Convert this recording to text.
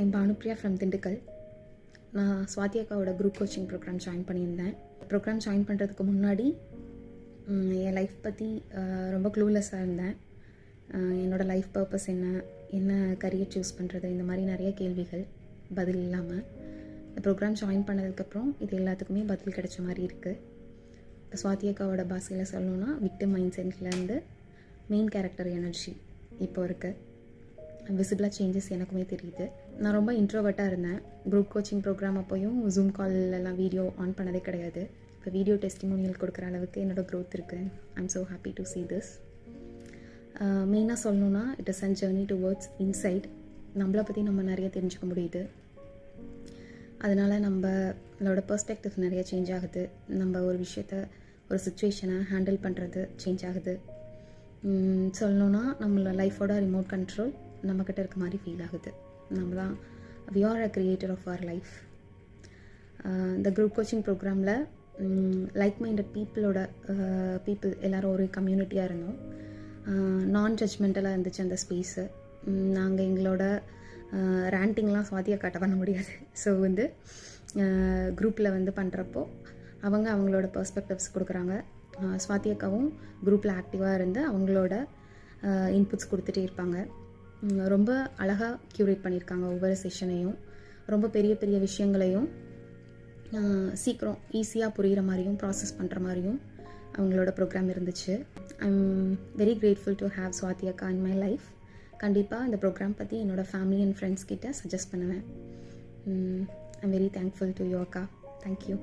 I'm Bhanupriya from Dindigul. நான் ஸ்வாதி அக்காவோட group coaching program join பண்ணியிருந்தேன். ப்ரோக்ராம் ஜாயின் பண்ணுறதுக்கு முன்னாடி என் லைஃப் பற்றி ரொம்ப க்ளூலெஸ்ஸாக இருந்தேன். என்னோடய லைஃப் பர்பஸ் என்ன கரியர் சூஸ் பண்ணுறது, இந்த மாதிரி நிறைய கேள்விகள் பதில் இல்லாமல் இந்த ப்ரோக்ராம் ஜாயின் பண்ணதுக்கப்புறம் இது எல்லாத்துக்குமே பதில் கிடைச்ச மாதிரி இருக்குது. இப்போ ஸ்வாதி அக்காவோட பாஷையில் சொல்லணுன்னா விக்டிம் மைண்ட் செட்லேருந்து மெயின் கேரக்டர் எனர்ஜி இப்போ இருக்குது. விசிபிளாக சேஞ்சஸ் எனக்குமே தெரியுது. நான் ரொம்ப இன்ட்ரோவர்ட்டாக இருந்தேன். குரூப் கோச்சிங் ப்ரோக்ராம் அப்போயும் ஜூம் கால்லாம் வீடியோ ஆன் பண்ணதே கிடையாது. இப்போ வீடியோ டெஸ்டிமோனியல் கொடுக்குற அளவுக்கு என்னோடய க்ரோத் இருக்குது. I'm so happy to see this. மெயினாக சொல்லணுன்னா it is and journey towards inside. நம்மளை பற்றி நம்ம நிறைய தெரிஞ்சுக்க முடியுது. அதனால் நம்மளோட பெர்ஸ்பெக்டிவ் நிறைய சேஞ்ச் ஆகுது. நம்ம ஒரு விஷயத்த ஒரு சுச்சுவேஷனை ஹேண்டில் பண்ணுறது சேஞ்ச் ஆகுது. சொல்லணுன்னா நம்மளோட லைஃபோட ரிமோட் கண்ட்ரோல் நம்மக்கிட்ட இருக்க மாதிரி ஃபீல் ஆகுது. நம்ம தான் we are a creator of our life. இந்த குரூப் கோச்சிங் ப்ரோக்ராமில் லைக் மைண்டட் பீப்புள் எல்லோரும் ஒரு கம்யூனிட்டியாக இருந்தோம். நான் ஜட்ஜ்மெண்டலாக இருந்துச்சு அந்த ஸ்பேஸு. நாங்கள் எங்களோட ரேண்டிங்லாம் ஸ்வாதி அக்காட்ட பண்ண முடியாது. ஸோ குரூப்பில் பண்ணுறப்போ அவங்களோட பெர்ஸ்பெக்டிவ்ஸ் கொடுக்குறாங்க. ஸ்வாதி அக்காவும் குரூப்பில் ஆக்டிவாக இருந்து அவங்களோட இன்புட்ஸ் கொடுத்துட்டே இருப்பாங்க. ரொம்ப அழகாக க்யூரேட் பண்ணியிருக்காங்க ஒவ்வொரு செஷனையும். ரொம்ப பெரிய பெரிய விஷயங்களையும் சீக்கிரம் ஈஸியாக புரிகிற மாதிரியும் ப்ராசஸ் பண்ணுற மாதிரியும் அவங்களோட ப்ரோக்ராம் இருந்துச்சு. I'm very grateful to have Swathi அக்கா இன் மை லைஃப். கண்டிப்பாக இந்த ப்ரோக்ராம் பற்றி என்னோடய ஃபேமிலி அண்ட் ஃப்ரெண்ட்ஸ் கிட்ட சஜஸ்ட் பண்ணுவேன். I'm very thankful to you அக்கா. தேங்க்யூ.